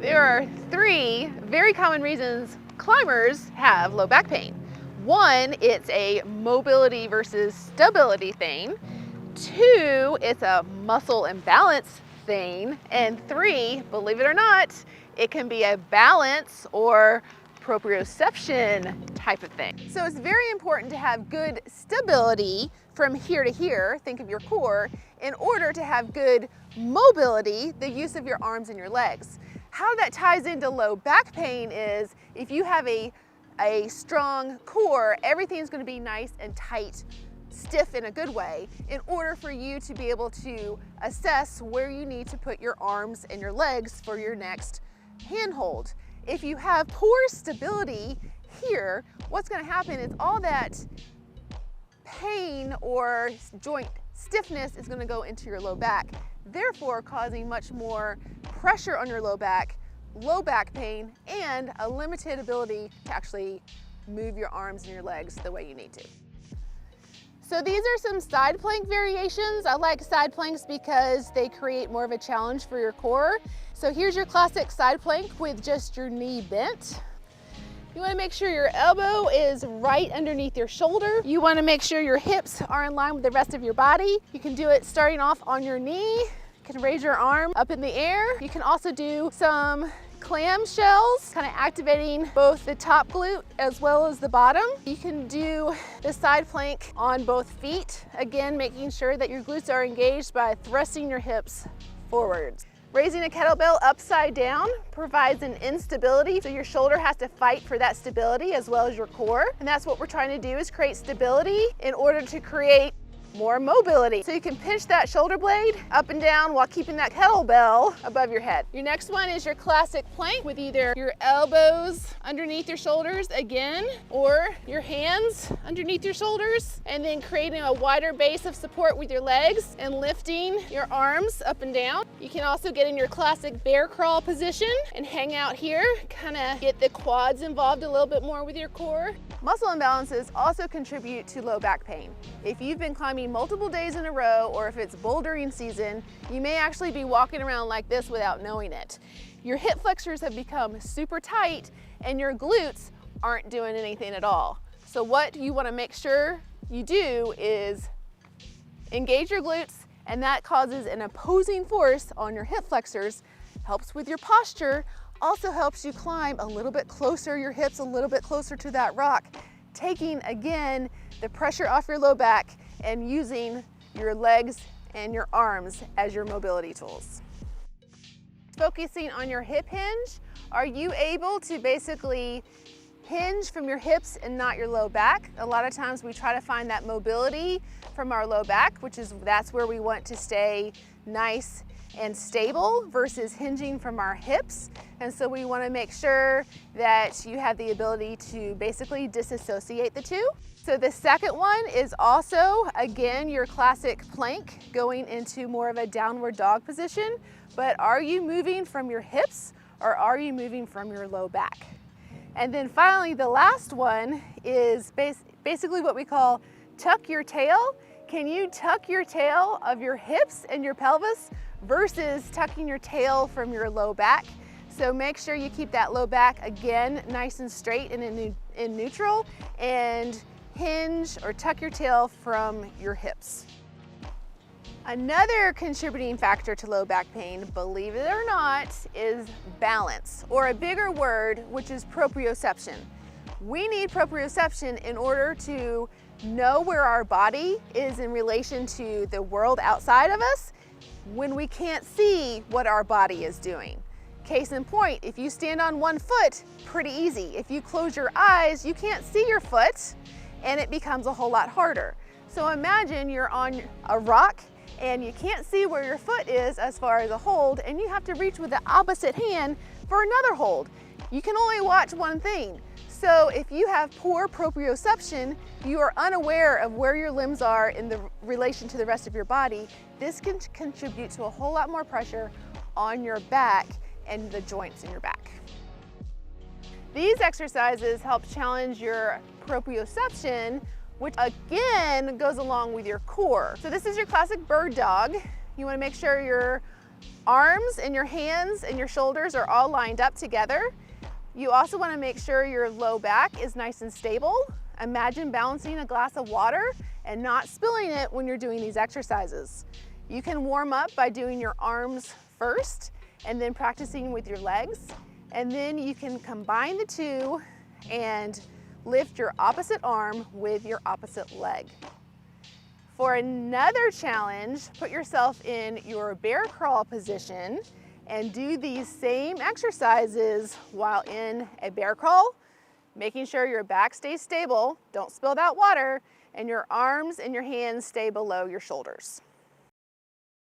There are three very common reasons climbers have low back pain. One, it's a mobility versus stability thing. Two, it's a muscle imbalance thing. And three, believe it or not, it can be a balance or proprioception type of thing. So it's very important to have good stability from here to here, think of your core, in order to have good mobility, the use of your arms and your legs. How that ties into low back pain is if you have a strong core, everything's going to be nice and tight, stiff in a good way, in order for you to be able to assess where you need to put your arms and your legs for your next handhold. If you have poor stability here, what's going to happen is all that pain or joint stiffness is going to go into your low back, therefore causing much more pressure on your low back pain, and a limited ability to actually move your arms and your legs the way you need to. So these are some side plank variations. I like side planks because they create more of a challenge for your core. So here's your classic side plank with just your knee bent. You want to make sure your elbow is right underneath your shoulder. You want to make sure your hips are in line with the rest of your body. You can do it starting off on your knee. You can raise your arm up in the air. You can also do some clamshells, kind of activating both the top glute as well as the bottom. You can do the side plank on both feet, again making sure that your glutes are engaged by thrusting your hips forwards. Raising a kettlebell upside down provides an instability, so your shoulder has to fight for that stability as well as your core. And that's what we're trying to do, is create stability in order to create more mobility. So you can pinch that shoulder blade up and down while keeping that kettlebell above your head. Your next one is your classic plank with either your elbows underneath your shoulders again, or your hands underneath your shoulders, and then creating a wider base of support with your legs and lifting your arms up and down. You can also get in your classic bear crawl position and hang out here, kind of get the quads involved a little bit more with your core. Muscle imbalances also contribute to low back pain. If you've been climbing multiple days in a row, or if it's bouldering season, you may actually be walking around like this without knowing it. Your hip flexors have become super tight and your glutes aren't doing anything at all. So what you want to make sure you do is engage your glutes, and that causes an opposing force on your hip flexors, helps with your posture, also helps you climb a little bit closer, your hips a little bit closer to that rock, taking again the pressure off your low back and using your legs and your arms as your mobility tools. Focusing on your hip hinge, are you able to basically hinge from your hips and not your low back? A lot of times we try to find that mobility from our low back, that's where we want to stay nice and stable versus hinging from our hips. And so we want to make sure that you have the ability to basically disassociate the two. So the second one is also, again, your classic plank going into more of a downward dog position, but are you moving from your hips or are you moving from your low back? And then finally, the last one is basically what we call tuck your tail. Can you tuck your tail of your hips and your pelvis versus tucking your tail from your low back? So make sure you keep that low back, again, nice and straight and in neutral, and hinge or tuck your tail from your hips. Another contributing factor to low back pain, believe it or not, is balance, or a bigger word, which is proprioception. We need proprioception in order to know where our body is in relation to the world outside of us when we can't see what our body is doing. Case in point, if you stand on one foot, pretty easy. If you close your eyes, you can't see your foot, and it becomes a whole lot harder. So imagine you're on a rock and you can't see where your foot is as far as a hold, and you have to reach with the opposite hand for another hold. You can only watch one thing. So if you have poor proprioception, you are unaware of where your limbs are in the relation to the rest of your body. This can contribute to a whole lot more pressure on your back and the joints in your back. These exercises help challenge your proprioception, which again goes along with your core. So this is your classic bird dog. You want to make sure your Arms and your hands and your shoulders are all lined up together. You also want to make sure your low back is nice and stable. Imagine balancing a glass of water and not spilling it when you're doing these exercises. You can warm up by doing your arms first and then practicing with your legs. And then you can combine the two and lift your opposite arm with your opposite leg. For another challenge, put yourself in your bear crawl position and do these same exercises while in a bear crawl, making sure your back stays stable, don't spill that water, and your arms and your hands stay below your shoulders.